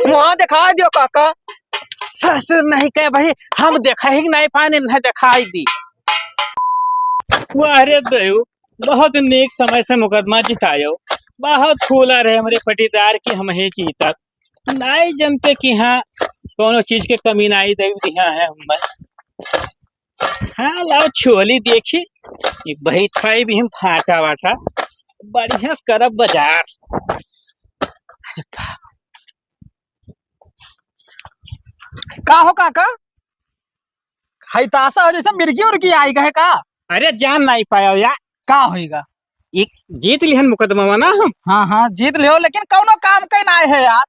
वहाँ दिखा दियो काका। ससुर नहीं कहे भाई, हम देखा ही नहीं पाने नहीं दिखाई दी। अरे दयो बहुत नेक समय से मुकदमा जितायो, बहुत फूला रहे हमारे पटीदार की हम ही की तक नहीं जनते कि हाँ कोनो चीज के कमी नहीं दे दिया है हम। हाँ लाओ छोली देखी, एक बही खाई भी हम फाटा वाटा बढ़िया से करब बाजार। का हो काका, हाई तासा हो जैसे मिर्गी उर्गी आई गए का? अरे जान नहीं पाया यार, का होएगा? एक जीत लिहन मुकदमा ना हम। हाँ हाँ जीत लियो, लेकिन कौनो काम कहीं ना है यार।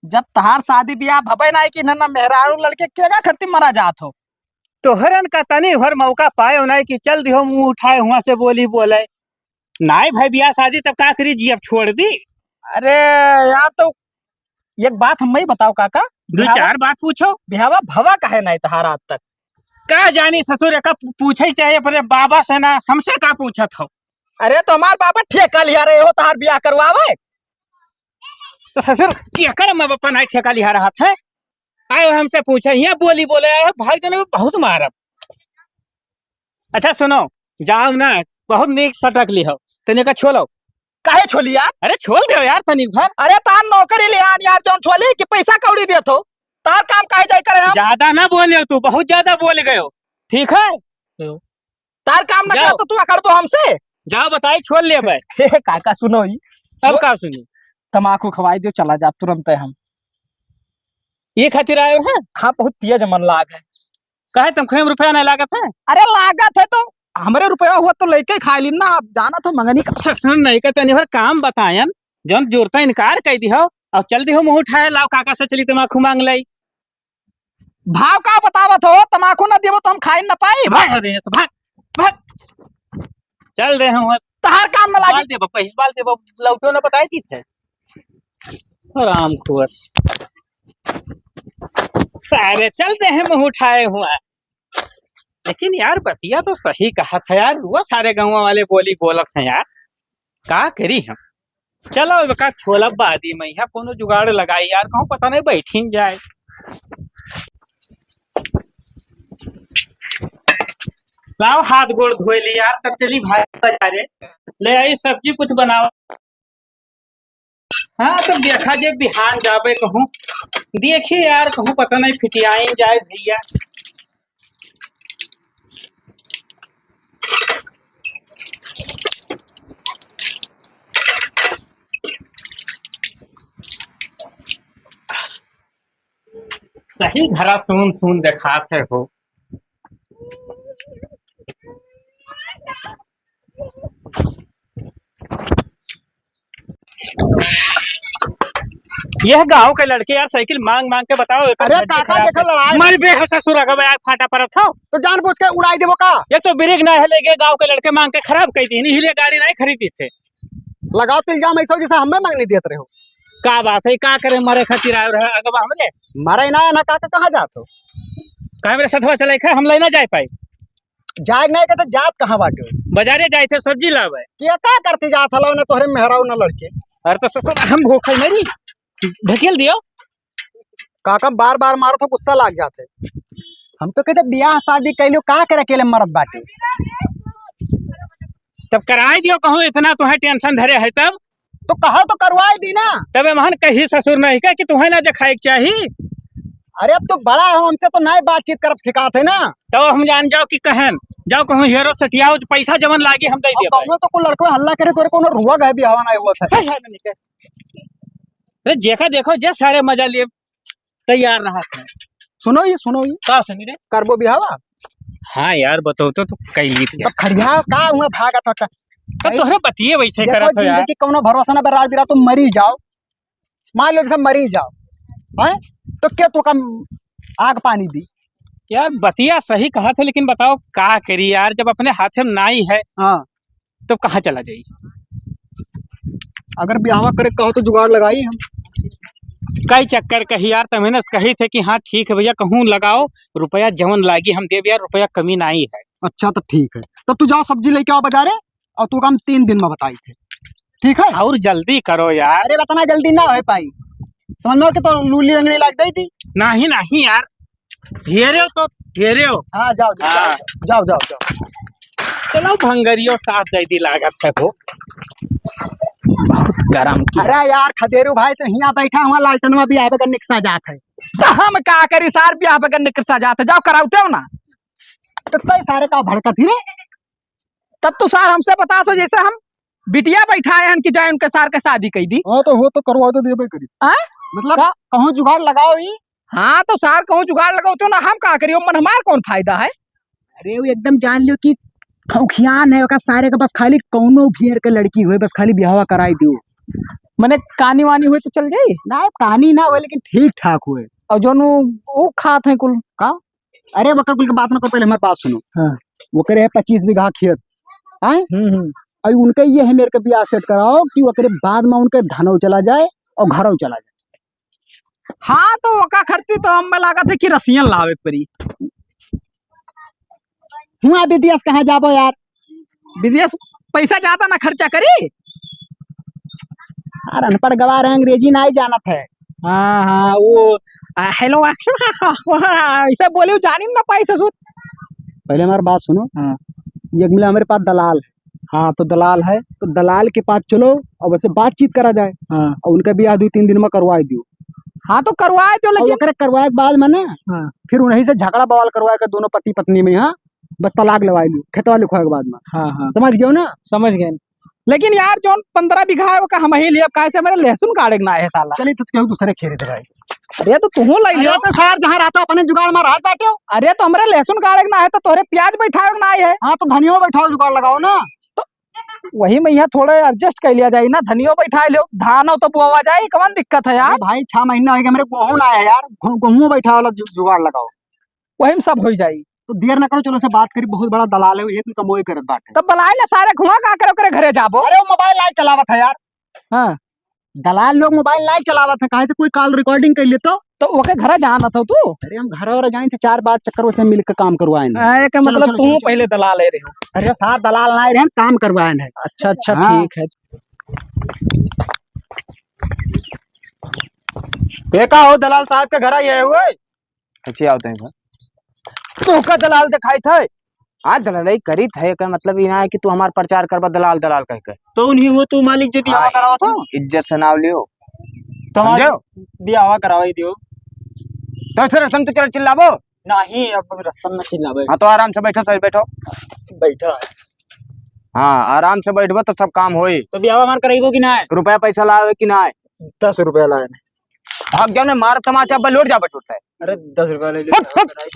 जब तहार शादी ब्याह भबे ना कि ना मेहरारू लड़के केगा खत्ती मरा जात हो। तोहरन का तनी भर मौका पाए नहीं कि चल दियो मुंह उठाए हुआ से बोली बोले नहीं भाई ब्याह शादी तब का करी जी अब छोड़ दी। अरे यार तो एक बात हम ही बताओ काका, दो चार बात पूछो। ब्याहवा भवा काहे नहीं तहार आज तक? का जानी ससुर का पूछे चाहिए पर बाबा से ना हमसे का पूछत हो। अरे तो हमार बाबा ठेका लिया रहे हो तहार ब्याह करवावे? तो ससुर केकर माँ बापा नहीं ठेका लिया रहा था, आए हमसे पूछे यहाँ बोली बोले आए भाई तो ने बहुत मारब। अच्छा सुनो, जाओ ना बहुत नेक सटक ली हो तने का छोलो। काहे छोली यार? अरे छोड़ दो यार तनिक भर। अरे तार नौकरी ले आन यार, जौन छोली कि पैसा कौड़ी देत हो, तार काम काहे जाई करे हम? ज्यादा ना बोले तू, बहुत ज्यादा बोल गए हो, ठीक है? तार काम ना जाओ। करे तो तू कर दो हमसे। जाओ बताई छोड़ ले भाई। हे काका सुनो ही, अब का सुनी? तमाकू खवाई दो, चला जा तुरंत है हम। ये खातिर आए हैं? हाँ बहुत तेज मन लाग है। कहे तुम खेम रुपया नहीं लागत है? अरे लागत है तो हमरे रुपया हुआ तो लेके खा ली ना, आप जाना तो मंगनी का। ससुर नहीं का तनी भर काम बतायन, जौन जोरता इनकार कर दी हो और चल दी हो मुंह उठाए लाओ काका से चली तमाकू मांग लाई। भाव का बतावत हो? तमाकू ना देबो तो हम खाई ना पाई। भाग दे से भाग भाग। चल दे हम तहार काम ना बाल लागी। दे बप्पा, इस बाल दे बप्पा लौटो ना बताई दी थे। आराम खुआ सारे चल दे हैं मुंह उठाए हुआ। लेकिन यार बतिया तो सही कहा था यार, वो सारे गाँव वाले बोली बोलत हैं यार, का करी हम। चलो बका छोला बादी में यहाँ कोनो जुगाड़ लगाई यार, कहूँ पता नहीं बैठी जाए। लाओ हाथ गोड़ धोए ली यार, तब चली भाई बाजारे ले आई सब्जी कुछ बनाओ। हाँ तब देखा जे बिहान जाबे कहूँ, देखिए यार कहूँ पता नहीं फिटियाई जाए भैया। सही घरा सुन सुन देखात है हो। यह गांव के लड़के यार साइकिल मांग मांग के बताओ। अरे काका देखो लड़ाई मर बे ससुर अगर यार फाटा पर था तो जानबूझ के उड़ाई देबो का? ये तो ब्रेक ना है लेके गांव के लड़के मांग के खराब कर दी, इसलिए गाड़ी नहीं खरीदी थे। लगाओ तो इल्जाम ऐसा जैसे हमें मांगनी देत रहे हो। का बात है, का करे मरे खातिर आए रहे अगवा हमरे। मारे ना ना काका कहाँ जात हो? कहे मेरे सथवा चले खा हम ले ना जाए पाई। जाग नहीं कहते जात कहाँ बाटे हो? बाजारे जाए थे सब्जी लावे। क्या का करती जात हलाओ ना तोहरे मेहराऊ ना लड़के। अरे तो ससुर हम भूखे मरी, ढकेल दियो। काका बार बार मारो तो गुस्सा लाग जाते। हम तो कहते ब्याह शादी कैलियो का करे अकेले मरद बाटे। तब कराए दियो कहूँ, इतना तुम्हें टेंशन धरे है तब तो कहा तो करवाई दी ना। तब महन कही ससुर नहीं का कि तुम्हें ना दिखाई चाहिए। अरे अब तो बड़ा हो हमसे तो नहीं बातचीत करब ठिकात है ना। तो हम जान जाओ कि कहन जाओ कहूँ हेरो सटियाओ पैसा जमन लागे हम दे दिए। कहूँ तो कोई लड़को हल्ला करे तोरे कोनो रुआ गए भी हवा नहीं हुआ था। अरे देखा देखो जे सारे मजा लिए तैयार रहा था। सुनो ये का सुनी रे? करबो बिहावा? हाँ यार बताओ तो कैली तो खड़िया का हुआ भागत होता। अब तोहरे बतिए वैसे देखो करत हो यार। जिंदगी कोनो भरोसा ना बराज बिरा तुम मरी जाओ, मान लो जैसे मरी जाओ हैं तो क्या तो कम आग पानी दी। यार बतिया सही कहा था, लेकिन बताओ का करी यार, जब अपने हाथ में नाई है हाँ तो कहाँ चला जाई। अगर ब्याह करे कहो तो जुगाड़ लगाई हम। कई चक्कर कही यार, तमें कही थे कि हाँ ठीक है भैया कहूँ लगाओ, रुपया जवन लागी हम देव यार, रुपया कमी नहीं है। अच्छा तो ठीक है, तब तू जाओ सब्जी लेके आओ बाजारे और तू काम 3 दिन में बताई थे, ठीक है? और जल्दी करो यार। अरे बताना जल्दी ना हो पाई। समझ में हो कि तो लूली रंगड़ी लाग गई थी। नहीं नहीं यार, घेरे हो तो घेरे हो। हाँ जाओ जाओ हाँ। जाओ जाओ जाओ। चलो भंगरियो साथ दे दी लागत है वो, बहुत गरम की। अरे यार खदेरू भाई तो यहाँ बैठा हुआ लालटन में भी आवे करने के साथ है। तो हम का करी सार भी आवे करने के साथ है, जाओ कराते हो ना। इतना ही सारे का भड़कत ही रे। तब तो सार हमसे बता तो जैसे हम बिटिया बैठाए हैं कि जाए उनके सार के शादी कही दी। हाँ तो वो तो करवा तो देबे करी। मतलब कहूँ जुगाड़ लगाओ ही। हाँ तो सार कहूँ जुगाड़ लगाओ तो ना हम का करियो, मन हमार कौन फायदा है। अरे वो एकदम जान लियो कि खौखियान है, सारे का बस खाली कौनो भियर के लड़की हुए, बस खाली ब्याह कराई दियो। मैंने कहानी वानी हुए तो चल जाई ना, कहानी ना हुए लेकिन ठीक ठाक हुए। और जो वो खात है कुल का। अरे वकर कुल की बात ना करो, पहले हमारे बात सुनो। हाँ। वो करे 25 बीघा खेत है। और उनके ये है मेरे के ब्याह सेट कराओ कि वो करे बाद में उनके धनौ चला जाए और घरों चला जाए। हाँ तो वका खर्ची तो हम लागत है कि रसियन लावे परी। हुआ विदेश कहाँ जाबो यार, विदेश पैसा ज्यादा ना खर्चा करी। यार अनपढ़ गवार है, अंग्रेजी ना ही जानत है। हाँ हाँ वो हेलो ऐसा बोले जानी ना पैसे सुन। पहले हमारी बात सुनो। हाँ। ये मिला हमारे पास दलाल है। हाँ तो दलाल है तो दलाल के पास चलो और वैसे बातचीत करा जाए। हाँ। और उनका भी 2-3 दिन में करवाए दियो। हाँ तो करवाए दो, लेकिन करवाए के बाद में ना। हाँ। फिर उन्हीं से झगड़ा बवाल करवाए के दोनों पति पत्नी में। हाँ बस तलाक लगवा लियो खेतवा लिखवाए के बाद में। हाँ हाँ समझ गए ना। समझ गए। लेकिन यार जो 15 बीघा है वो का हम ही लिया, कैसे मेरे लहसुन काटे ना है साला। चलिए तो क्यों दूसरे खेरे दे भाई। अरे तो तू ले लियो तो सार जहाँ रहता अपने जुगाड़ में रात बैठे हो। अरे तो हमारे लहसुन काटे ना है तो तोरे प्याज बैठाए ना है। हाँ तो धनिया बैठाओ जुगाड़ लगाओ ना। तो वही में यहाँ थोड़े एडजस्ट कर लिया जाए ना, धनिया बैठा लो, धान हो तो बोवा जाए, कौन दिक्कत है यार। भाई 6 महीना हो गया मेरे गेहूं ना है यार, गेहूं बैठा वाला जुगाड़ लगाओ, वही में सब हो जाए। तो देर ना करो, चलो से बात करी, बहुत बड़ा दलाल है ये, कमोई करत बाटे। तब बुलाए ना सारे घुमा का करो करे घरे जाबो। अरे वो मोबाइल लाइट चलावत है यार। हाँ दलाल लोग मोबाइल लाइट चलावत है, काहे से कोई कॉल रिकॉर्डिंग कर ले तो ओके घर जाना था तू। अरे हम घर और जाए थे 4 बार चक्कर से मिल के काम करवाए हैं। मतलब तू पहले दलाल ले रहे हो। अरे साथ दलाल ना रहे, काम करवाए हैं। अच्छा अच्छा ठीक है। देखा हो दलाल साहब के घर आए हुए अच्छे आते हैं तो का दलाल दिखाई थे। हाँ दलाली करी थे का मतलब ये ना है कि तू हमार प्रचार करबा दलाल दलाल कह के। तो उन्हीं वो तू मालिक जो बियाह करावा था, इज्जत से नाव लियो तुम्हारे बियाह करवाई दियो। तो फिर रसम तो चल चिल्लाबो नहीं, अब रस्तम न चिल्लाबे। हाँ तो आराम से बैठो, सही बैठो। बैठा हाँ आराम से बैठबो तो सब काम होई। तो बियाह मान कराइबो कि ना? रुपया पैसा लावे कि ना? 10 रुपया लाए। भाग जाओ ने मार तमाचा अब लौट जा बैठता है। अरे 10 रुपया ले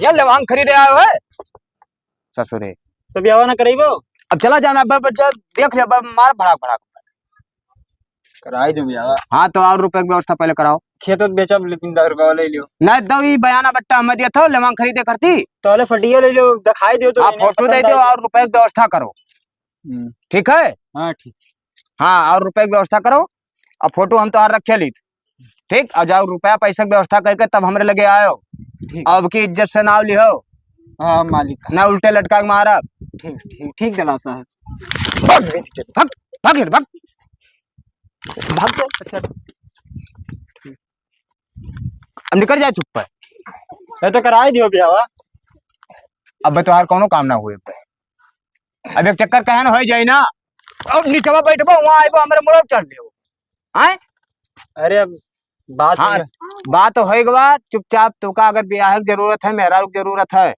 ये लेवांग खरीदे आयो है ससुरे। तो बियाह ना कराइबो? अब चला जाना, अब देख ले, अब मार भड़ाक भड़ाक कराई दो बियाह। हाँ तो और रुपए की व्यवस्था पहले कराओ। खेत बेचब लेकिन 10 रुपया ले लियो। नहीं दो ये बयाना बट्टा हमें दिया था, लेवांग खरीदे करती तो फटिया ले लियो, दिखाई दियो तो आप फोटो दे दो और रुपए की व्यवस्था करो। ठीक है? हाँ ठीक। हाँ और रुपए की व्यवस्था करो, अब फोटो हम तो हार रखे ली। ठीक, अब जाओ रुपया पैसा की व्यवस्था करके तब हमरे लगे आयो। अब की इज्जत से नाव लिहो। हाँ मालिक ना उल्टे लटका के मारा। ठीक ठीक ठीक दलाल साहब। भाग भाग भाग भाग भाग। अच्छा अब निकल जाए चुप पर। तो कराई दियो बियाह। अब तो यार कोनो काम ना हुए। अब एक चक्कर कहन हो जाए ना, अब नीचवा बैठबो वहां आइबो हमरे मुड़ो चढ़ लियो। हैं? अरे अब बात हाँ बात होई गवा, चुपचाप तुका अगर ब्याह की जरूरत है, मेहरा की जरूरत है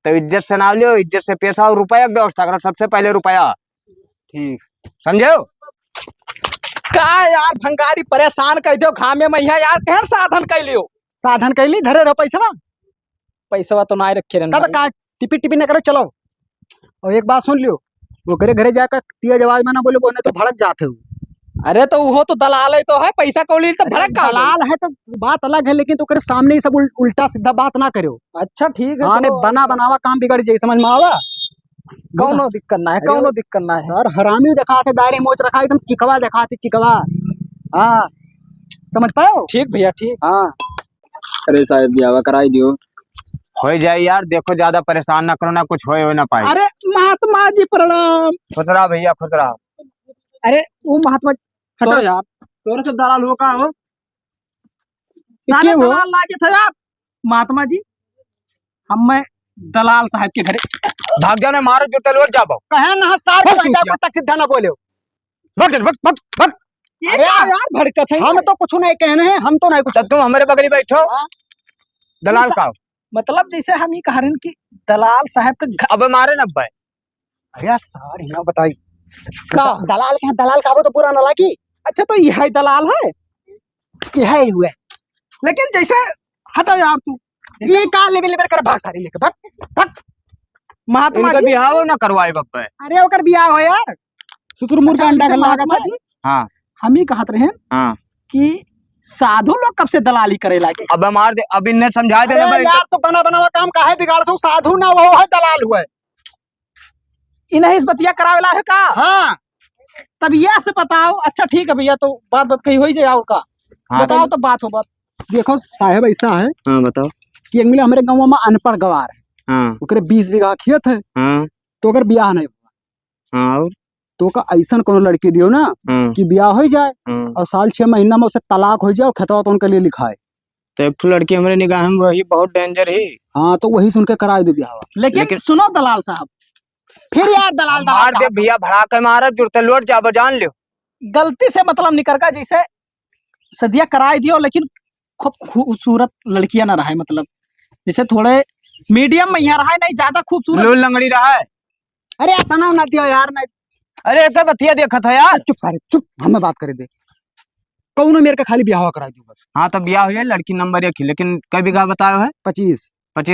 तो इज्जत से नाव लियो, इज्जत से पैसा और रुपया की व्यवस्था करो, सबसे पहले रुपया। ठीक समझो? का यार भंगारी परेशान कर दो घामे में यार, कहन साधन कर लियो। साधन कर ली, धरे रहो पैसा तो ना रखे रहना। तब का टिपी टिपी न करो, चलो। और एक बात सुन लियो, वो घरे घरे जाकर तेज आवाज में ना बोले, वो नहीं तो भड़क जाते हो। अरे तो वो तो दलाल है, तो है पैसा कौड़ी तो भड़क का दलाल है तो बात अलग है, लेकिन तो करे सामने ही सब उल्टा सीधा बात ना करो। अच्छा ठीक है। हाँ तो बना बनावा काम बिगड़ जाए, समझ में आवा? कौनो दिक्कत ना है, कौनो दिक्कत ना है। सर हरामी दिखाते, दायरे मोच रखा एकदम चिकवा दिखाते, चिकवा। हाँ समझ पाओ? ठीक भैया ठीक। हाँ अरे साहब बियाह कराई दियो। हो जाए यार, देखो ज्यादा परेशान ना करो, ना कुछ हो ना पाए। अरे महात्मा जी प्रणाम। खुश रहा भैया, खुश रहा। अरे वो महात्मा हटो यार, तोरे सब दलाल हो का हो? सारे दलाल लागे थे यार महात्मा जी। हम मैं दलाल साहब के घरे भाग जाने मारो जो तलवार जाबो कहे ना सार बस को चूतिया। ऐसा तक सीधा ना बोले हो। भग भग भग भग। ये क्या यार भड़कत है, हम तो कुछ नहीं कहने हैं, हम तो नहीं कुछ। तब तुम हमारे बगल में बैठो हाँ। दलाल का मतलब जैसे हम ही कह रहे हैं कि दलाल साहब के घर। अब मारे न भाई अरे सार यहाँ बताई का दलाल के दलाल का वो तो पूरा न लगी। अच्छा तो यह दलाल है, यह ही हुए। लेकिन जैसे हटो यार तू, ये का लेवल लेवल कर भाग सारी लेके भाग भाग। महात्मा इनका जी बिहाव ना करवाए बब्बे। अरे ओकर बियाह हो यार, शुतुरमुर्ग का अंडा गला का था। हाँ हम ही कहत रहे हाँ कि साधु लोग कब से दलाली करे लागे। अब मार दे, अब इन्हें समझा दे अरे यार तो बना बना हुआ काम काहे बिगाड़ तू, साधु ना वो है दलाल हुआ। इन्हें इस बतिया करावेला है का। हाँ तब यह से बताओ। अच्छा ठीक है भैया, तो बात बात कही हो ही जाए और का। हाँ, बताओ तो बात हो बात। देखो साहेब ऐसा है हाँ बताओ। कि एक मिले हमारे गांव में अनपढ़ गवार है, हाँ ओकरे 20 बीघा खेत है, हाँ तो अगर ब्याह नहीं हुआ हाँ और तो का ऐसा कोनो लड़की दियो ना हाँ कि ब्याह हो जाए हाँ। और साल 6 महीना में उसे तलाक हो जाए और खेतवा तो उनके लिए लिखाए। तो एक ठो लड़की हमारे निगाह में वही बहुत डेंजर है। हाँ तो वही सुन के कराए दे ब्याह। लेकिन सुनो दलाल साहब, फिर यार दलाल मार दे भैया, भड़ा के मारा जुड़ते लौट जाबो जान लियो। गलती से मतलब निकल का जैसे सदिया कराए दियो, लेकिन खूब खूबसूरत लड़कियां ना रहे, मतलब जैसे थोड़े मीडियम में यहाँ रहा, नहीं ज्यादा खूबसूरत। लूल लंगड़ी रहा है। अरे तनाव ना दियो यार। नहीं अरे एक बतिया देखा था यार। चुप सारे चुप, हमें बात करे दे। कौन मेरे का खाली ब्याह करा दियो बस। हाँ तो ब्याह हो जाए, लड़की नंबर 1 ही। लेकिन कई बीघा बतायो है? 25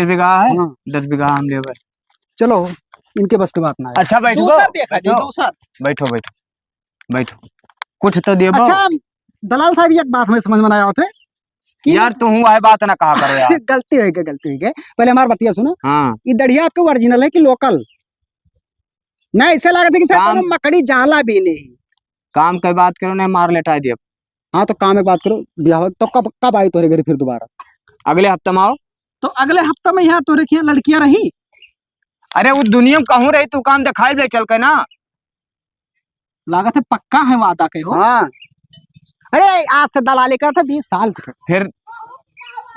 बीघा है। हाँ। 10 बीघा हम ले। चलो इनके बस की बात ना है। अच्छा बैठो दूसर देखा जी, दूसर। बैठो बैठो बैठो, कुछ तो देबो। अच्छा दलाल साहब एक बात हमें समझ में आया होते कि यार तू है बात ना कहा करो यार। गलती हुई गलती हुई। पहले हमारी बतिया सुनो। हाँ ये दढ़िया आपके ओरिजिनल है कि लोकल? नहीं ऐसे लगा था कि शायद कोनो मकड़ी जाला भी नहीं। काम की बात करो ना, मार लेटा दिया। हाँ तो काम एक बात करो, ब्याह तो कब कब आई तोरे घर फिर दोबारा? अगले हफ्ते में आओ। तो अगले हफ्ते में यहाँ तोरे की लड़कियां रही। अरे वो दुनिया में कहूँ रही, तू काम दिखाई ले चल के ना। लागत है पक्का है वादा के हो। हाँ अरे आज से दलाली करता 20 साल फिर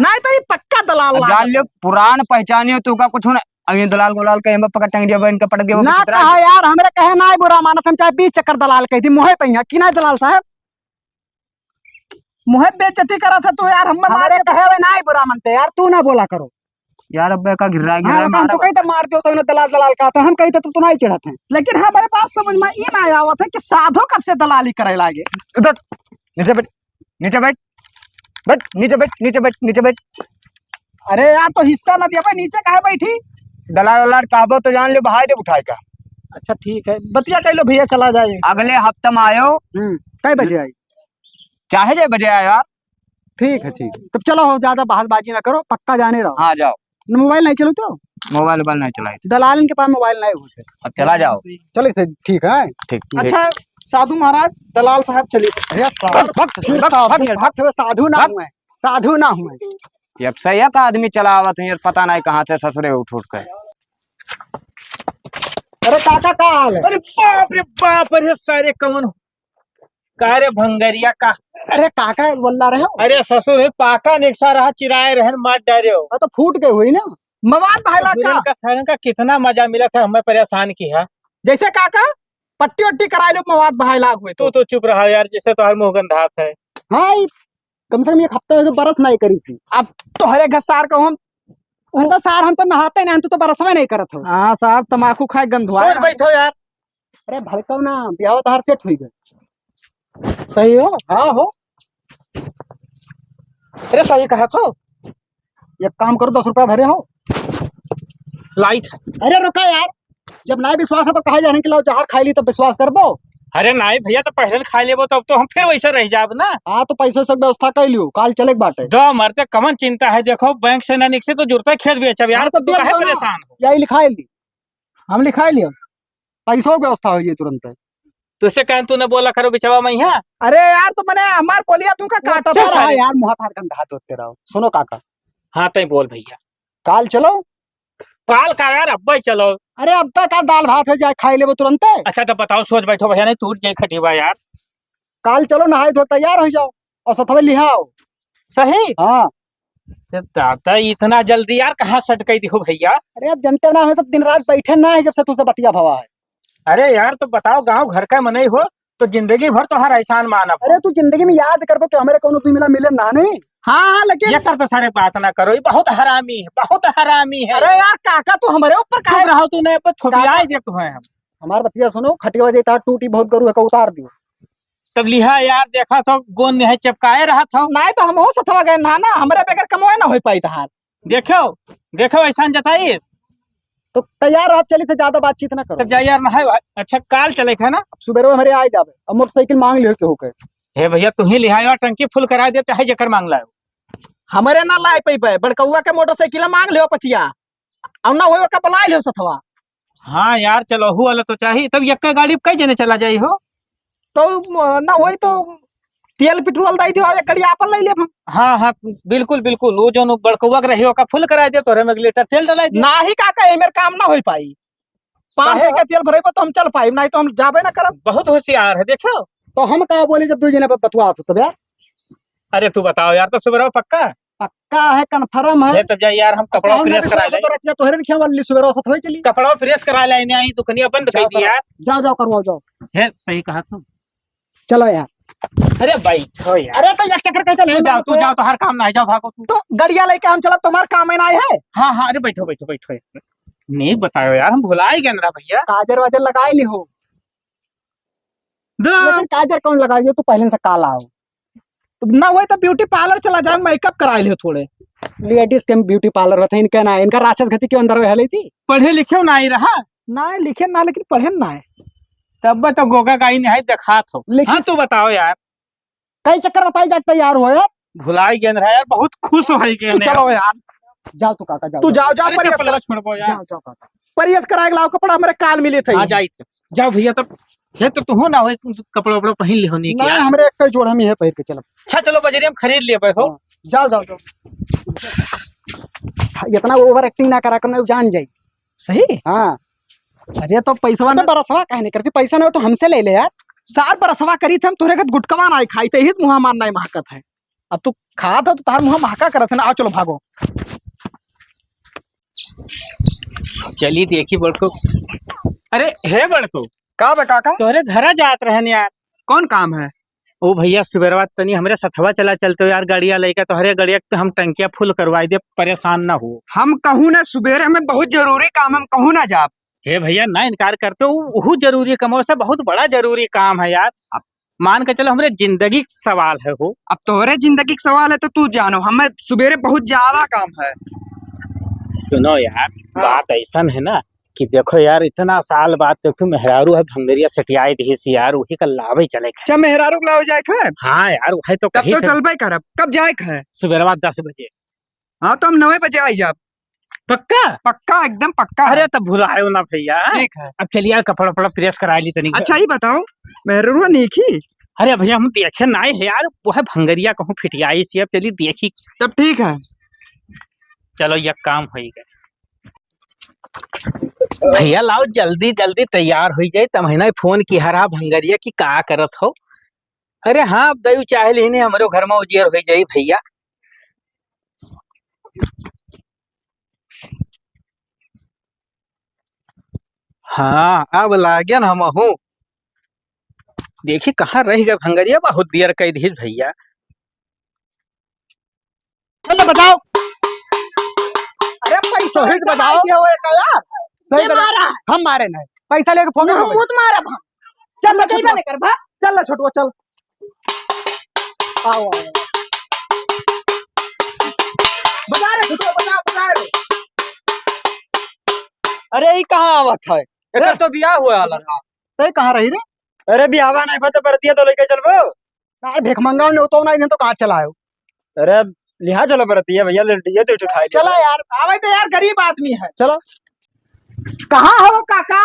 नहीं तो ये पक्का दलाल जान लियो, पुरान पहचानियो तू का कुछ ना। अब ये दलाल गोलाल के पकड़ टंग दिया, इनका पटक दिया ना कहा यार। हमरे कहे ना बुरा मानत, हम चाहे 20 चक्कर दलाल कही थी मुहे पहिया कि ना दलाल साहब मुहे बेइज्जती करा था तू यार। हमारे कहे ना बुरा मानते यार, तू ना बोला करो यार। अब का गिर रहा हाँ, हम तो कही तो मार दियो तो दलाल दलाल का तो हम कही तो तू नहीं चिढ़ते हैं। लेकिन हमारे पास समझ में ये ना आया हुआ था कि साधु कब से दलाली करे लागे। उधर नीचे बैठ, नीचे बैठ, बैठ नीचे बैठ, नीचे बैठ, नीचे बैठ। अरे यार तो हिस्सा ना दिया भाई, नीचे काहे बैठी? दलाल वलाल कहबो तो जान ले, बहाई दे उठाए का। अच्छा ठीक है, बतिया कह लो भैया, चला जाए। अगले हफ्ते में आयो। कई बजे आई? चाहे जे बजे आयो यार। ठीक है ठीक है, तब चलो हो, ज्यादा बहसबाजी ना करो, पक्का जाने रहो। हाँ जाओ। मोबाइल नहीं चलो तो? मोबाइल नहीं चलाई। दलाल इनके पास मोबाइल नहीं होते। अब चला जाओ। चलो से ठीक है। ठीक। अच्छा साधु महाराज, दलाल साहब चलिए। साधु ना हुए, साधु ना हुए। अब सही का आदमी चला आवत है, पता नहीं कहाँ से ससुरे उठ उठ कर। अरे काका का हाल है? अरे बाप रे बाप, अरे सारे कौन कार्य भंगरिया का। अरे काका बोल रहे हो? अरे ससुर है पाका निकसा रहा, चिराए रहन मार डाले हो। तो फूट गए हुई ना मवाद भाईला का सारन का कितना मजा मिला था, हमें परेशान किया। जैसे काका पट्टी वट्टी कराए लो, मवाद भाईला हुए। तू तो चुप रहा यार, जिससे तो हर मुंह गंधात है। हाँ कम से कम एक हफ्ते हो बरस नहीं करी सी। अब तो हरे घसार को हम तो सार हम तो नहाते नहीं, हम तो बरस में नहीं करत हो। हाँ साहब तमाकू खाए गंधवा बैठो यार। अरे भड़काओ ना, ब्याह तो हर सेट हुई गए। सही हो? हाँ हो। अरे सही कहा तो। एक काम करो, 10 रुपया धरे हो लाइट। अरे रुका यार, जब नहीं विश्वास है तो कहा जाने के लो जहर खाई ली तो विश्वास कर दो। अरे नहीं भैया, तो पहले खा लेबो तब तो हम फिर वैसे रह जाब ना। हाँ तो पैसे सब व्यवस्था कर लियो, काल चले बाटे। दो मरते कमन चिंता है, देखो बैंक से ना निकसे तो जुड़ता खेत बेचब यार। तो काहे परेशान हो? यही लिखाई ली, हम लिखाई लियो, पैसों की व्यवस्था हो तुरंत। तुझसे कह तूने बोला करो बिचवा मैं यहाँ। अरे यार तो मैंने हमार बोलिया तुमका काटा था यार, मुँह हाथ गंधा होते रहो। सुनो काका। हाँ तय बोल भैया। काल चलो। काल का यार, अब्बा चलो। अरे अब्बा का दाल भात हो जाए, खाई ले वो तुरंत। अच्छा तो बताओ, सोच बैठो भैया, नहीं टूट जाए खटीबा यार। काल चलो, नहाए धो तैयार हो जाओ और सतवे लिहाओ। सही हाँ। दादा इतना जल्दी यार कहाँ सट गई हो भैया। अरे अब जनते ना, हमें सब दिन रात बैठे ना है जब से तुझसे बतिया भवा है। अरे यार तो बताओ, गांव घर का मनई हो तो जिंदगी भर तो हर एहसान मानब। अरे तू जिंदगी में याद कर कि हमारे कोनो तू मिले ना नहीं। हाँ लेकिन ये कर तो सारे बात ना करो, ये बहुत हरामी है, बहुत हरामी है। अरे यार काका तू हमारे ऊपर चुप रहो, तूने थोपियाई दे तो है हम। हमार बतिया सुनो, खटिया जेता टूटी बहुत गरु है का उतार दियो। तब लिहा यार, देखा तो गोंद ने चिपकाए रहा था। नहीं तो हम हो सथवा गए ना हमारे बगैर कमोए ना हो पाई तहार। देखो देखो ऐसा जताइए तो तैयार आप चली थे, ज्यादा बातचीत ना करो। तब जा यार नहाए। अच्छा काल चले है ना, सुबह हमारे आए जावे। अब मोटरसाइकिल मांग लियो के होके। हे भैया तू ही लिहायो, टंकी फुल करा दे चाहे जकर मांग लाओ। हमारे ना लाए पई पे बड़कौआ के मोटरसाइकिल मांग लियो पचिया, अब ना होए का बुला लियो सथवा। हाँ यार चलो हु वाला तो चाहिए। तब एक गाड़ी कई जने चला जाई हो तो ना वही तो तेल पेट्रोल दाई दियो, एक गाड़ी आपन ले लेब हम। हाँ हाँ बिल्कुल बिल्कुल, वो जो बड़कौआ के रही का फुल करा दे तो में लीटर तेल डला दे। ना ही काका ए मेरे काम ना हो पाई। 500 के तेल भरेबो तो हम चल पाई, नहीं तो हम जाबे ना करब। बहुत होशियार है देखो। तो हम का बोली जब दू जने पे बतवा तो तब यार। अरे तू बताओ यार, तब सुबह पक्का पक्का है, कंफर्म है। तब जा यार, हम कपड़ा प्रेस करा ले। तो रतिया तोहरे रखिया वाली सुबह सथवे चली। कपड़ा प्रेस करा ले, आई दुकनिया बंद कर दी यार। जाओ जाओ करवाओ जाओ। है सही कहा तू। चलो यार। अरे बैठो यार। अरे तो एक चक्कर कैसे नहीं जाओ, तू जाओ तो हर काम ना है, जाओ भागो तू। तो गाड़िया लेके हम चलब, तुम्हारा काम है ना है। हाँ हाँ अरे बैठो बैठो बैठो यार। नहीं बताओ यार, हम भुला ही गए ना भैया। काजर वाजर लगाए ली हो, लेकिन काजर कौन लगाई हो, तू पहले से काला हो। तो ना वही तो ब्यूटी पार्लर चला जाए, मेकअप कराए लियो थोड़े। लेडीज के ब्यूटी पार्लर होता है इनका ना, इनका राक्षस घटी के अंदर है थी। पढ़े लिखे ना ही रहा ना लिखे ना, लेकिन पढ़े ना है। तब तो गोगा गाई नहीं देखा था। हाँ तू बताओ यार, कई चक्कर बताई जाते यार हो यार। भुला ही गए यार, बहुत खुश हो गए। चलो यार जाओ, तू काका जाओ, तू जाओ जाओ छोड़ो यार। जाओ जाओ काका, परियस कराए लाओ कपड़ा हमारे काल मिले थे। हाँ जाओ भैया, तब है तो तू हो ना हो कपड़ा वपड़ा पहन ली होनी ना, हमरे एक जोड़ हम ही है पहिर के चलो। अच्छा चलो बजरी हम खरीद लिए हो। जाओ जाओ जाओ। इतना ओवर एक्टिंग ना करा करना, जान जाई। सही हाँ। अरे तो पैसा ना बरसवा काहे नहीं करती, पैसा ना हो तो हमसे ले ले यार। 4 बरसवा करी थे हम, तोरे का गुटकवा ना खाई थे, ही मुँह मारना है महकत है। अब तू खा था तो तार मुँह महका करत है ना। आओ चलो भागो। चली देखी बड़को। अरे हे बड़को का बे काका, तोरे घर जात रहन यार। कौन काम है? ओ भैया सुबेरवा तनी हमरे सथवा चला चलते हो यार, गाड़िया लेके तो हरे गाड़िया पे हम टंकिया फुल करवाई दे, परेशान ना हो। हम कहूँ ना सुबेरे में बहुत जरूरी काम, हम कहूँ ना जाप। हे भैया ना इनकार करते हो, वो जरूरी काम से बहुत बड़ा जरूरी काम है यार। मान के चलो हमरे जिंदगी सवाल है हो। अब तोहरे जिंदगी का सवाल है तो तू जानो, हमें सुबेरे बहुत ज्यादा काम है। सुनो यार बात ऐसा है ना कि देखो यार, इतना साल बाद तो मेहरारू है भंगरिया सटियाई दी यार, वही का लाभ ही चले। अच्छा मेहरारू लाओ जाए है? हाँ यार वही तो तब तो चल भाई करब। कब जाए है? सुबह 10 बजे। हाँ तो हम 9 बजे आई जाब। पक्का पक्का एकदम पक्का। अरे तब भुलायो ना भैया। ठीक है। अब चलिए कपड़ा वपड़ा प्रेस करा ली तनी। अच्छा ही बताओ मेहरारू नीखी? अरे भैया हम देखे ना है यार, वो है भंगरिया कहूँ फिटियाई सी। अब चलिए देखी। तब ठीक है चलो ये काम हो गया। भैया लाओ जल्दी जल्दी तैयार हो जाए, तब है फोन की हरा भंगरिया की का करत हो। अरे हाँ अब दयु चाहे लेने हमारे घर में उजियर हो जाए भैया। हाँ अब लागे हम हूँ। देखी कहाँ रह गए भंगरिया, बहुत देर कह दी भैया। चलो बताओ। अरे पैसा ही बताओ क्या हुआ यार? सही मारा हम मारे नहीं, पैसा लेके फोन हम मुत मारब हम। चल जइबे नहीं करबा। चल छोटवा चल। आओ बजा रे छोटवा, बजा रे। अरे ये कहाँ आवत है? एकर तो बियाह हुआ लगा। तय कहाँ रही रे? अरे बियाहवा नहीं पता बरतिया तो लेके चलबो। यार भेख मंगाओ ने तो नहीं तो कहाँ चलायो। अरे लिहा चलो बरतिया भैया, डीजे तो उठाई चला यार, आवे तो यार गरीब आदमी है। चलो कहाँ हो काका?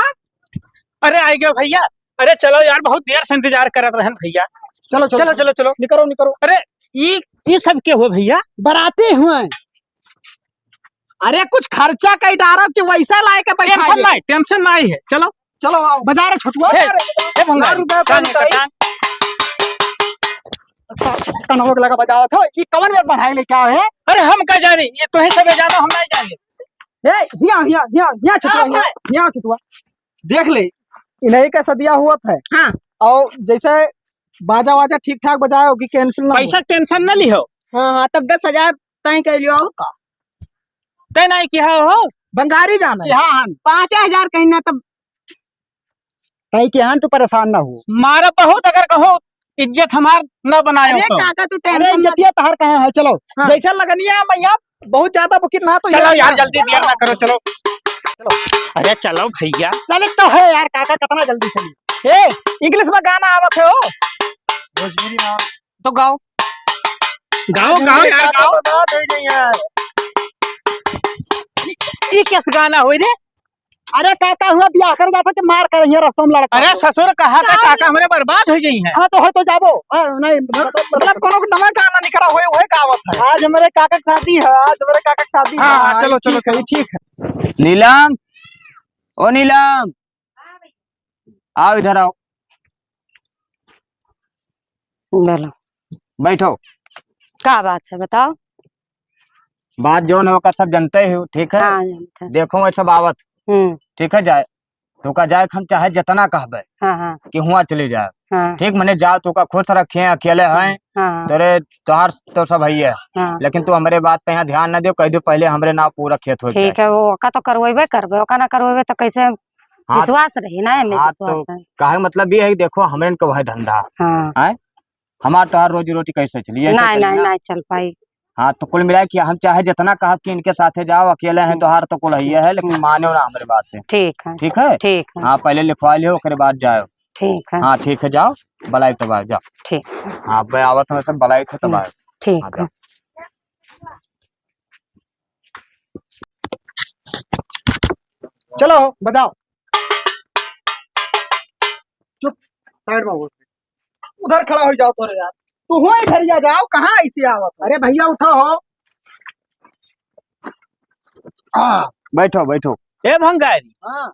अरे आ गए भैया। अरे चलो यार, बहुत देर से इंतजार करत रहन भैया। चलो चलो चलो चलो निकलो निकलो। अरे ये सब के हो भैया? बराती हुए। अरे कुछ खर्चा कई डारो कि वैसा लाए के बैठा। टेंशन नहीं है। चलो चलो बाजार छोटुआ। कनवक लगा बजावत हो कि कवन में पढ़ाई ले क्या है? अरे हम का जाने, ये तो है सब जानो, हम नहीं जाने। ए हिया छुटवा देख ले, इन्हीं का सदिया हुआ है। हाँ। और जैसे बाजा वाजा ठीक ठाक बजाए होगी, कैंसिल ना पैसा टेंशन न लिहो। हाँ तब 10,000 तय कर लियो का तय नहीं किया हो। बंगारी जाना है। हाँ 5,000 कहना तब तई के हन, तू परेशान ना हो। मारा बहुत अगर कहो इज्जत हमार न बनाए अरे तो। काका तू अरे टेंशन मत जतिया तहर कहाँ है? चलो हाँ। जैसा लगनिया मैया बहुत ज्यादा बुकिंग ना तो चलो यार जल्दी देर ना करो, चलो। अरे चलो भैया। चले तो है यार काका, कितना जल्दी चली। ए इंग्लिश में गाना आवत है हो? भोजपुरी में तो गाओ गाओ यार गाओ। ये कैसे गाना हो रे? अरे काका हुआ ब्याह कर जाता कि मार कर यहाँ रसम लड़का। अरे ससुर कहा का काका हमारे बर्बाद हो गई है। हाँ तो है तो जाबो। नहीं मतलब कोनो नवा गाना नहीं करा हुए वही गावत है। आज हमारे काका की शादी है, आज हमारे काका की शादी है। हाँ चलो चलो ठीक है, ठीक है। नीलम, ओ नीलम, आओ इधर आओ, बोलो बैठो। क्या बात है बताओ। बात जो न होकर सब जानते हो, ठीक है। हाँ जानते हैं। देखो सब आवत, ठीक है। जाए तो का जाए, हम चाहे जितना कहबे हाँ कि हुआ चले जाए, हाँ ठीक। मने जाओ तो का खुश रखे, अकेले हैं हाँ तेरे तोहार तो सब है, हाँ लेकिन तू हमारे बात पे यहाँ ध्यान न दो, कह दो पहले हमरे नाम पूरा खेत हो जाए। ठीक है। वो ओका तो करवेबे करबे, ओका ना करवेबे तो कैसे हाँ, विश्वास रही ना हमें, हाँ विश्वास तो है। काहे मतलब ये है कि देखो हमरे को है धंधा, हाँ हमार तोहार रोजी रोटी कैसे चली, ऐसे नहीं चली नहीं ना? नहीं चल पाई। हाँ तो कुल मिला कि हम चाहे जितना कहब कि इनके साथे जाओ, अकेले हैं तो हार तो कुल ही है, लेकिन मानो ना हमारे बात पे, ठीक है ठीक है। ठीक है हाँ पहले लिखवा लियो, उसके बाद जाओ। ठीक है हाँ ठीक है, जाओ बलाई तब आओ, जाओ। ठीक हाँ भाई आवत हमें सब बलाई थे तब आओ। हाँ, ठीक है। जाओ। चलो बजाओ। चुप साइड में हो, उधर खड़ा हो जाओ। तो यार तू हो इधर या जाओ, कहाँ ऐसे आवत? अरे भैया उठो हो। बैठो बैठो। ए भंगारी, हाँ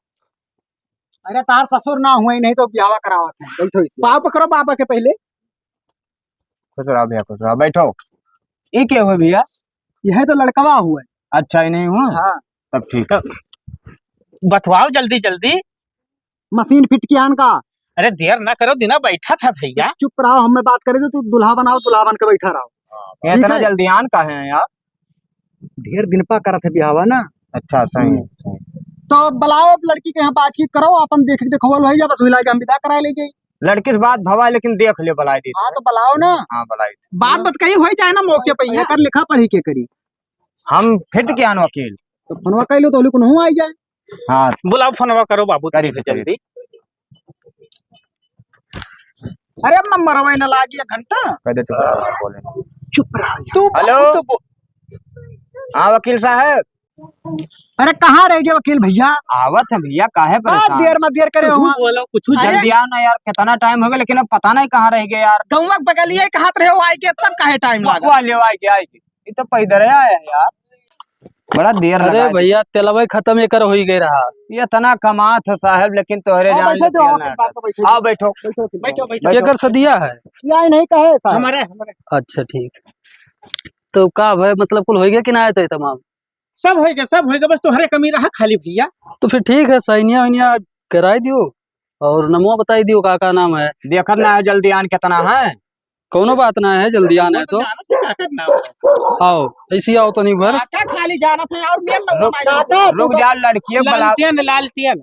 अरे तार ससुर ना हुए नहीं तो ब्याह करावत है। बैठो इसे। पाप पकड़ो पापा के पहले। खुश रहो भैया, खुश रहो, बैठो। ये क्या हुआ भैया? यह तो लड़कवा हुआ है। अच्छा ही नहीं हुआ? हाँ तब ठीक है। बतवाओ जल्दी जल्दी। मशीन फिट किया का। अरे देर ना करो, दिना बैठा था भैया। चुप रहो, हमें बात करे तो तू दुल्हा बनाओ, दुल्हा बन के बैठा रहो। ये इतना है। जल्दी आन का है यार? ढेर दिन पा करा था ब्याहवा ना। अच्छा सही है, सही है। तो बुलाओ अब लड़की के यहाँ बातचीत करो, अपन देख देखो भैया, बस मिला के हम विदा करा ले जाइए। लड़की से बात भवा, लेकिन देख लियो बलाई दी। हाँ तो बुलाओ ना। हाँ बलाई। बात बत कही हो जाए ना मौके पे। ये कर लिखा पढ़ी के करी हम फिट के आनो वकील। तो फोनवा कह लो तो को नहीं आई जाए। हाँ बुलाओ फोनवा करो बाबू करी तेरी से से जल्दी। अरे अब नंबर हवा न लागी घंटा। कह दे, चुप रहो, बोले। चुप रहो तू हेलो। तो हाँ वकील साहब। अरे कहाँ रह गए वकील भैया? आवत है भैया, काहे परेशान? देर मत देर करे हुआ। बोलो कुछ जल्दी आओ ना यार, कितना टाइम हो गया, लेकिन अब पता नहीं कहाँ रह गए यार। गौवा बगलिए कहाँ रहे हो? आई के तब काहे टाइम लगा? वो ले आए क्या? ये तो पैदल आया है यार, बड़ा देर लगा अरे है। भैया तेलवे खत्म ये कर हो ही गई रहा। ये इतना कमात हो साहब, लेकिन तोहरे जान बैठो जो लेते हैं ना। आओ बैठो बैठो बैठो। ये कर सदिया है। या नहीं कहे साहब। हमारे अच्छा ठीक। तो का भाई मतलब कुल हो गया कि ना आए थे तमाम? सब होएगा, सब होएगा, बस तुम्हारे कमी रहा खाली भैया। तो फिर ठीक है, सैनिया वैनिया कराई दियो और नमो बताई दियो का नाम है। देखत ना है जल्दी आन कितना है। कोनो बात ना है, जल्दी आना है तो आओ। ऐसी आओ तो नहीं भर। काका खाली जाना था और मेन रुक जा, लड़की बुला। लालटेन लालटेन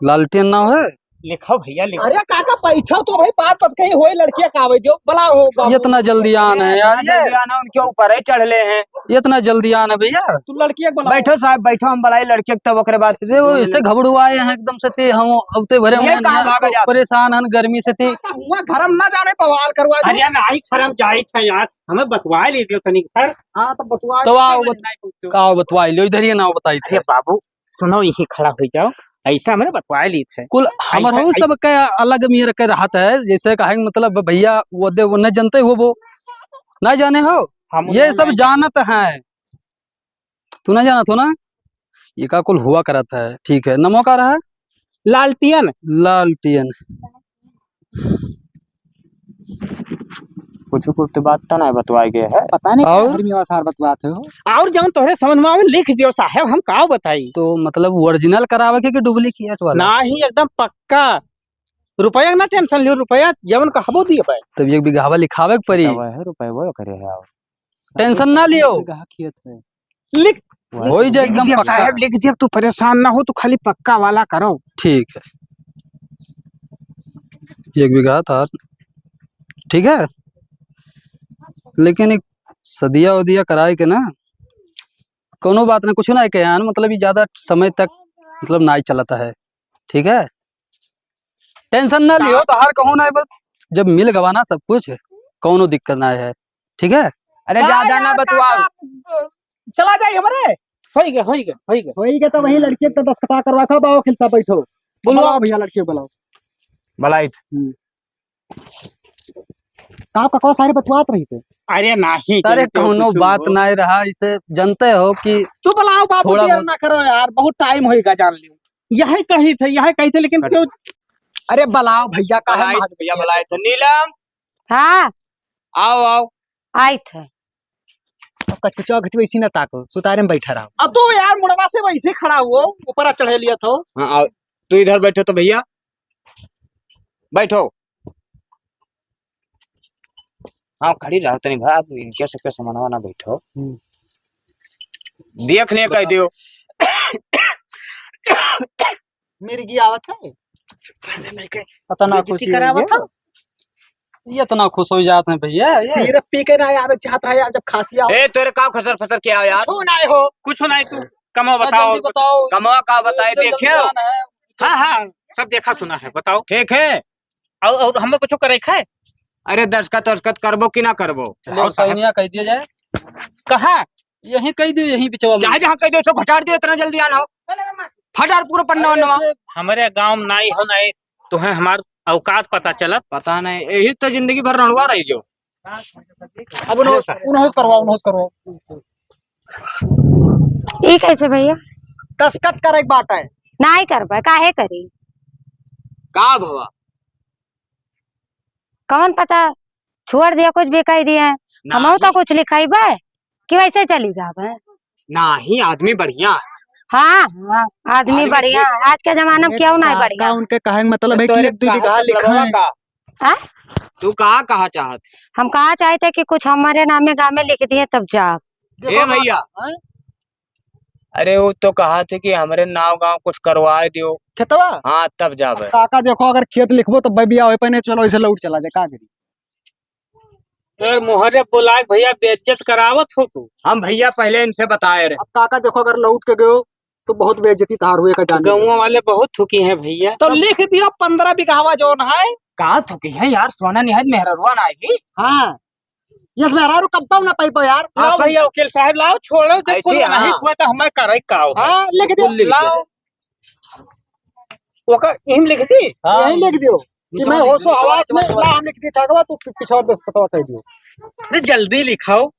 लालटेन ना है। लिखो भैया लिखो। अरे काका बैठो तो भाई, बात पत कही होए, लड़कियां कावे जो बला हो बाबू। इतना जल्दी आना है यार, ये जल्दी आना, उनके ऊपर ही चढ़ले हैं। इतना जल्दी आना भैया। तू लड़कियां बुला। बैठो साहब बैठो, हम बुलाई लड़के तब ओकरे बाद। अरे वो ऐसे घबड़ू आए हैं एकदम से ते हम अबते भरे ये कहाँ भागा जाता? परेशान हन गर्मी से ते। हुआ घरम ना जाने बवाल करवा दे। अरे नाई खरम जाई था यार, हमें बतवा ले दियो तनिक पर। हां तो बतवा। तो आओ का बतवाई लो, इधर ही ना बताई थे। अरे बाबू सुनो, यही खड़ा हो जाओ, ऐसा मैंने बतवा ली थे। कुल हमर हो सब का अलग मेर के रहता है, जैसे कहे मतलब भैया वो दे वो नहीं जानते हो, वो नहीं जाने हो। ये सब जानत है, तू नहीं जानत हो ना। ये का कुल हुआ करता है। ठीक है, नमो का रहा लालटेन लालटेन। कुछ तो बात तो नहीं बतवाई गए है। पता नहीं और? घर में सार बतवाते हो। और जब तोहरे समझ में आवे लिख दियो साहब, हम का बताई। तो मतलब ओरिजिनल करावे के कि डुप्लीकेट वाला? ना ही एकदम पक्का, रुपया ना टेंशन लियो, रुपया जवन कहबो दिए भाई। तब 1 बीघावा लिखावे के पड़ी, है रुपए वो करे है। टेंशन ना लियो, खेत है। लिख हो जाए एकदम दिया पक्का। साहब, लिख दिया, तू परेशान ना हो, तू खाली पक्का वाला करो। ठीक है, 1 बीघा था, ठीक है। लेकिन एक सदिया उदिया कराए के ना, कोनो बात ना, कुछ ना के यान, मतलब ये ज्यादा समय तक मतलब ना ही चलता है, ठीक है। टेंशन ना लियो, तो हर कहूँ ना, बस जब मिल गवा ना सब कुछ, कोनो दिक्कत ना है, ठीक है। अरे ज्यादा ना बतवाओ। चला जाए हमारे, हो गया हो गया हो गया। वही के तो वही लड़के का दस्तखत करवा खा बाओ खिलसा बैठो। बुलाओ भैया लड़के को बुलाओ। भलाइत का कको सारे बतवात रही थे। अरे नहीं अरे कोनो बात ना रहा, इसे जानते हो कि तू बुलाओ बाबू, थोड़ा देर बहुत- ना करो यार, बहुत टाइम होएगा जान लियो। यही कही थे लेकिन क्यों। अरे बुलाओ भैया का है भलाइत भैया भलाइत। नीलम हाँ आओ आओ। आई थे। कचकुचा घटी वैसी ना ताको, सुतारे में बैठा रहा। अब तू यार मुड़वा से वैसे खड़ा हुआ, ऊपर चढ़े लिया तो। हाँ आओ, तू इधर बैठो तो भैया बैठो। हाँ खड़ी रहो तनी भाई, आप इनके सबके समानवा ना बैठो। देख ले कह दियो। मेरी गी आवत है। पता ना खुशी करावत हो। ये इतना खुश हो जाते हैं भैया, ये सिर्फ पी के ना यार चाहता है यार, जब खांसी आओ। ए तेरे का खसर फसर क्या हो यार? छू ना हो। कुछ नहीं, तू कमा बताओ। जल्दी बताओ, कमा का बताए जल्दी देखियो। आना है। हाँ हाँ सब देखा सुना है, बताओ। ठीक है। और हमें कुछ करे खाए अरे दस्खत करबो कि ना करबो? ले सैनिया कह दिया जाए, कहा। यहीं कह दियो, यहीं बिचवा में। जहाँ जहाँ कह दो घटाड़ दियो, इतना जल्दी आना हो। फटार पूरा पन्ना वन्ना। हमारे गांव में नाई हो नाई, तुम्हें हमार औकात पता चलत। पता नहीं, यही तो जिंदगी भर रणुआ रही जो। अब उन्होंने करवाओ। ई कैसे भैया? दस्खत करे एक बात है। ना ही कर पाए, काहे करी? का भवा कौन पता छोड़ दिया, कुछ भी कह दिया है। हम तो कुछ लिखाई बे कि वैसे चली जाबे। ना ही आदमी बढ़िया है। हाँ हाँ आदमी बढ़िया है। आज के जमाना में क्यों नहीं बढ़िया। उनके कहे मतलब है कि तोरे 1-2 बीघा कहा लिखा है। का? हाँ? तू कहा चाहत? हम कहा चाहते कि कुछ हमारे नामे गाँव में लिख दिए तब जा। ए भैया, अरे वो तो कहा थे कि हमारे नाव गांव कुछ करवाए दियो। खेतवा हाँ तब जाबे। काका देखो, अगर खेत लिखबो तो बिया होए पहने चलो ऐसे लौट चला जाए का करी। मोहरे बुलाए भैया, बेइज्जत करावत हो तू। हम भैया पहले इनसे बताए रहे। अब काका देखो, अगर लौट के गयो तो बहुत बेइज्जती तार हुए का जान। गाँव वाले बहुत थुकी हैं भैया। तो लिख दियो 15 बीघावा जोन है। कहा थकी है यार, सोना निहायत मेहररुआ ना आएगी। हाँ यस मेहरारू कब पाऊ ना पाई यार। लाओ भैया वकील साहब, लाओ, छोड़ो जब ऐसे, कुल हाँ। नहीं हुआ तो हमें करे का हो। हाँ लिख दियो। लाओ ओकर इम लिख दी। यही लिख दियो कि मैं होशो हवास में ला, हम लिख दी था तू पिछवा दस्खत कह दियो। अरे जल्दी लिखाओ।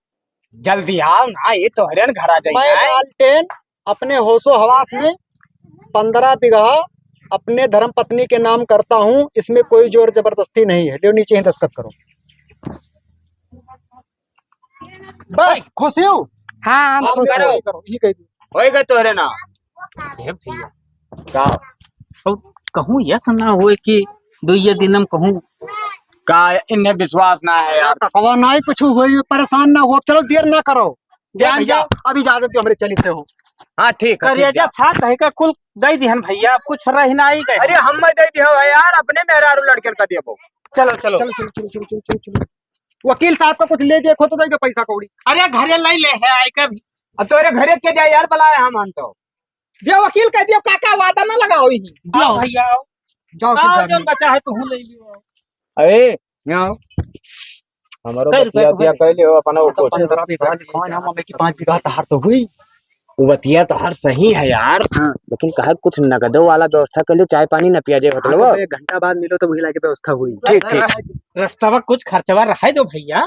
जल्दी आओ ना, ये तो हरियाण घर आ मैं जाए। लालटेन अपने होशो हवास में 15 बीघा अपने धर्म पत्नी के नाम करता हूँ, इसमें कोई जोर जबरदस्ती नहीं है। लियो नीचे ही दस्तखत करो। बस खुश हो। हाँ हम अब खुश करो। हैं। करो यही कह दियो। होएगा तोरे ना हे भैया, का? और कहूँ यह सुना हुए कि 2 दिन में कहूँ का इन्हें विश्वास ना है यार। कवा ना ही कुछ हुई, परेशान ना हो। चलो देर ना करो। ध्यान भैया जाओ। अभी इजाजत दो, हमारे चलिते हो। हाँ ठीक है, ठीक करिएजा है। था कहे का कुल दई दिहन भैया, कुछ रह ना ही गए। अरे हम मैं दे दियो है यार, अपने मेहरारू लड़के का देबो। चलो चलो। चलो चलो चलो चलो चलो चलो। वकील साहब का कुछ ले देखो तो देगा पैसा कौड़ी। अरे घरे लाई ले है आई का भी। अब तोरे घरे के जाए यार, बुलाए हम तो। जो वकील कह दियो काका वादा ना लगाओ ही। आओ भैया आओ। जाओ आओ वकील जो साहब। बचा है तू ले लियो। अरे यहाँ हमारो कई बतिया रुपए दिया कहले हो अपना ऊपर। 15 बीघा लिखवान हम हमें की 5 बीघा तहार तो हुई। वो बतिया तो हर सही है यार। लेकिन कहा कुछ नगदो वाला व्यवस्था कर लो, चाय पानी न पिया जाए होटल में। 1 घंटा बाद मिलो तो वही लाके व्यवस्था हुई। ठीक ठीक। रास्ता कुछ खर्चवा रहा दो भैया।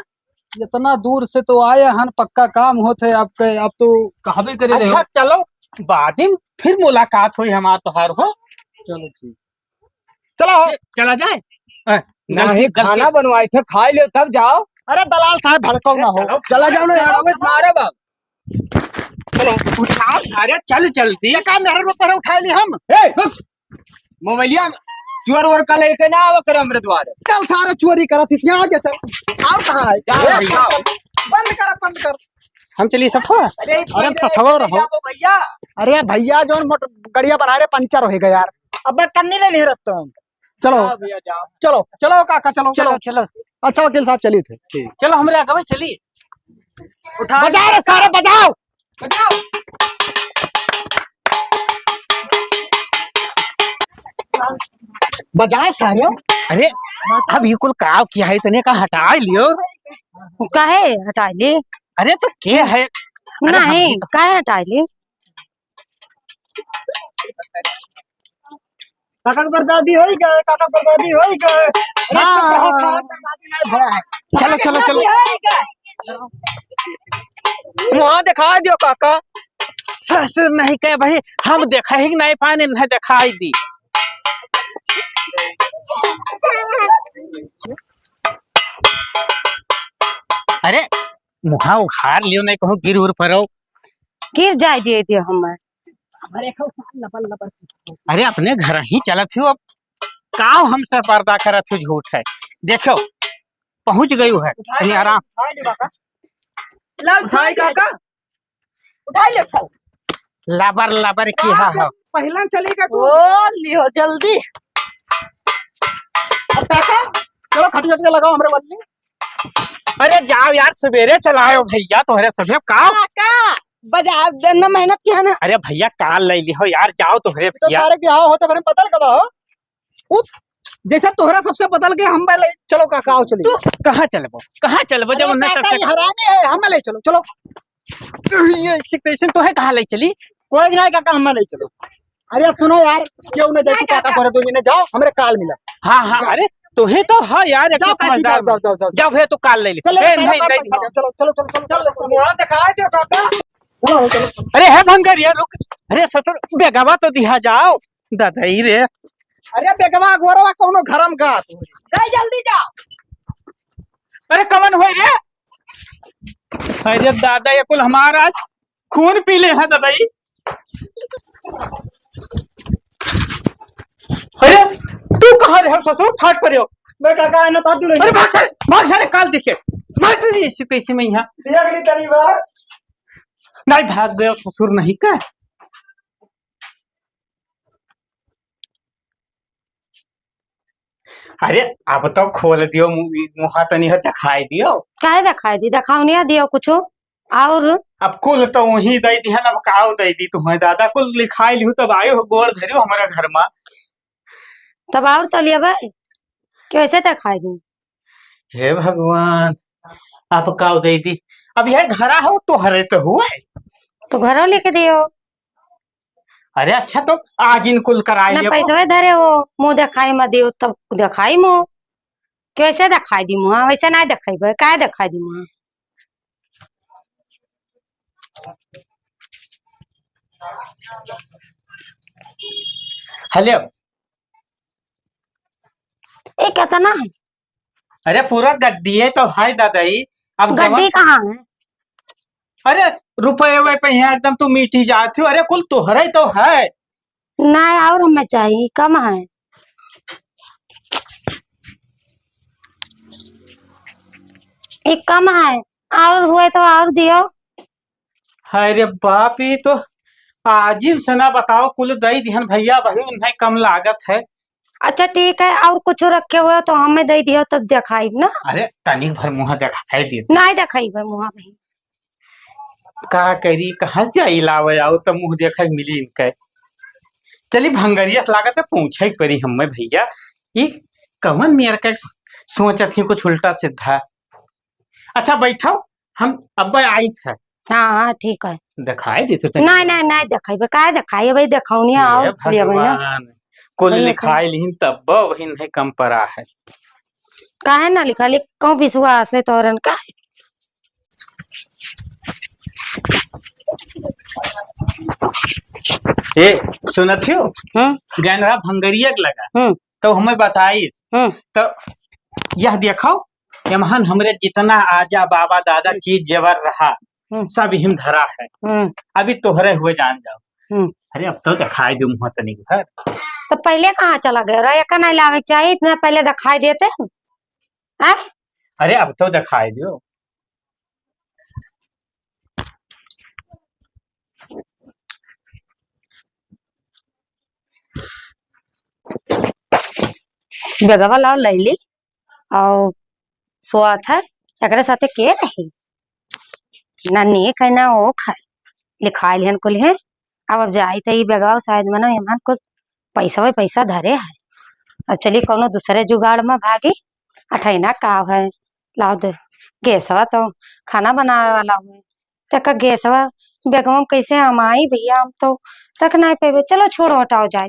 इतना दूर से तो आए हन, पक्का काम होते आपके, अब तो कहावे करे रहे हो। अच्छा चलो बाद में फिर मुलाकात हुई हमार तोहार हो। चलो ठीक। चलो चला जाए। नहीं खाना बनवाए थे, खा लियो तब जाओ। अरे दलाल साहब भड़काओ ना हो, चला जाओ ना यार, अबे मारे बाप। चलो उठाओ सारे, चल जल्दी। ये काम मेरे रुपये उठा ली हम। मोबाइलिया चोर वोर का लेके ना आवा करे हमरे द्वारे। चल सारे चोरी करत इस यहाँ जे चल। आओ कहाँ है? जाओ भैया। बंद कर। हम चलिए सफा। अरे सथवा रहो। भैया। अरे भैया जो गड़िया बना रहे पंचर हो गए यार। अब मैं करनी ले रास्ता में। चलो जाओ भैया जाओ। चलो चलो काका चलो चलो चलो अच्छा वकील साहब चलिए थे। चलो हमारे आगे चलिए। उठा बजाओ रे सारे बजाओ। बजाओ सारे। अरे अब ये कुल काव किया है तूने, कहा हटा लियो। काहे हटा ली? अरे तो क्या है? नहीं काहे हटा ली? काका की बर्बादी हो गए, काका बर्बादी हो गए। चलो चलो चलो वहाँ दिखा दियो काका। ससुर नहीं कहे भाई, हम देखा ही नहीं पाने नहीं दिखाई दी। अरे मुहा उखाड़ लियो, नहीं कहूँ गिर उर पड़ो। गिर जाए दिए हमारे। अरे अपने घर ही चलत हो, अब काव हमसे पर्दा करत हो, झूठ है। देखो पहुंच गई है, कहीं आराम। उठाई काका लबर लबर की हा पहला चलेगा तू। लियो जल्दी। अब काका चलो खटिया लगाओ हमरे बदले। अरे जाओ यार, सवेरे चलाओ भैया, तोहरे सभे काव। काका बाजार देना मेहनत किया ना। अरे भैया काल ले लियो यार, जाओ तोहरे तो भैया। सारे ब्याह होते फिर बदल कब हो जैसा तोहरा सबसे बदल के हम ले चलो काका आओ चलिए। कहाँ चलबो जब उन्हें काका ये हरामी है, हम ले चलो चलो। ये सिचुएशन तो है, कहाँ ले चली? कोई नहीं काका हम ले चलो। अरे सुनो यार, क्यों न देखो काका तोरे दो जने जाओ, हमरे काल मिला। हाँ हाँ, अरे तुहे तो हाँ यार, जाओ काकी, समझदार। जाओ जाओ जाओ जब है तो काल ले ले। चलो ए, चलो नहीं, चलो नहीं, चलो चलो चलो चलो वहाँ दिखा दो काका। चलो चलो अरे है भंगरिया, रुक। अरे ससुर बेगवा तो दिया जाओ दादाई रे। अरे बेगवा गोरवा कोनो घरम का गए जल्दी जाओ। अरे कमन हो रे? अरे दादा ये कुल हमारा खून पी ले है दादाई। अरे तू कहाँ रहे ससुर? फाट पड़े हो। बे काका है ना तादू ले। अरे भाग सारे काल दिखे। मैं तो ये सिचुएशन में यहाँ अगली तनी बार नहीं भाग गए ससुर नहीं का। अरे अब तो खोल दियो मुहा तो नहीं दिखाई दियो। काहे दिखाई दी? दिखाओ नहीं दियो कुछो और। अब कुल तो वही दे दी है ना, काव दे दी तुम्हें दादा, कुल लिखाई लिहू तब आयो हो गोड़ धरियो हमारा घर में। तब और तो लिया भाई, कैसे दिखाई दी? हे भगवान, अब काव दे दी। अब यह घरा हो तो हरे तो हुआ। तो घरों लेके दियो अरे अच्छा तो आज इन कुल कराए ना, लियो। पैसा धरे हो मुंह दिखाई मत दियो, तब दिखाई मुंह। कैसे दिखाई दी मुँह? वैसे नहीं दिखाई भाई, काय दिखाई दी मुँह? हेलो, ये कितना है? अरे पूरा गड्डी तो है दादाई। अब गड्डी कहाँ है? अरे रुपये वे पे यहाँ एकदम तू मीठी जाती हो। अरे कुल तोहरे तो है। नहीं और हमें चाहिए, कम है। एक कम है, और हुए तो और दियो। अरे बाप, ये तो आजिम से ना बताओ, कुल दई दिहन भैया वही उन्हें कम लागत है। अच्छा ठीक है, और कुछ रखे हुए तो हमें दे दियो, तब दिखाई ना। अरे तनिक भर मुँह दिखाई दी। नहीं दिखाई भाई मुँह भाई। का करी, कहाँ जाई लावे आओ तो मुँह देखे मिली इनके। चली भंगरिया लागत है, पूछे करी हमें भैया ये कमन मेरे का सोचत ही कुछ उल्टा सीधा। अच्छा बैठो, हम अब आई थे। हाँ हाँ ठीक है। दिखाई दी तो नहीं नहीं नहीं दिखाई भाई, काय दिखाई भाई? दिखाओ नहीं और ले भाई ना। भगवान, कुल भैया लिखाई लिहिन तब वही नहीं कम पड़ा है। काहे ना लिखा लिख कहूँ विश्वास है तोरन का। ए सुनत हो, गैनरा भंगरिया के लगा तो हमें बताई। तो यह देखो यमहन हमरे जितना आजा बाबा दादा चीज जेवर रहा सब हिम धरा है। अभी तोहरे हुए जान जाओ। अरे अब तो दिखाई दूं मुँह तनी घर। तो पहले कहाँ चला गया रो? एक नहीं लावे के चाहिए, इतना पहले दिखाई देते हैं। अरे अब तो दिखाई दो। बेगवा लाओ लैली और सोआत है एकरे साथे के रही ना नीक है ना वो खाए लिखाई लिहन कुल है। अब जाई तो बेगवा शायद मनो ईमान कुल पैसा धरे है। अब चली कोनो दूसरे जुगाड़ में भागी अठैना काव है लाओ दे गैसवा तो खाना बनावे वाला हुए तक गैसवा बेगवा कैसे हमाई भैया हम तो रख नहीं पेबे। चलो छोड़ो हटाओ जाए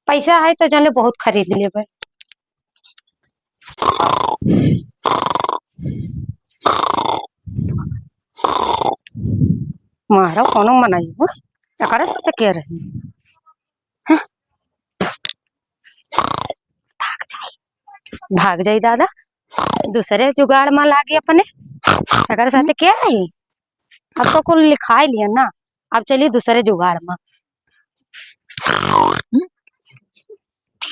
पैसा है तो जले बहुत खरीद लेबे। मारो कोनो मनाई हो एकरे साथे के रही हैं? भाग जाई दादा दूसरे जुगाड़ में लागी अपने एकरे साथे के रही। अब तो कुल लिखाई लिया ना, अब चलिए दूसरे जुगाड़ में।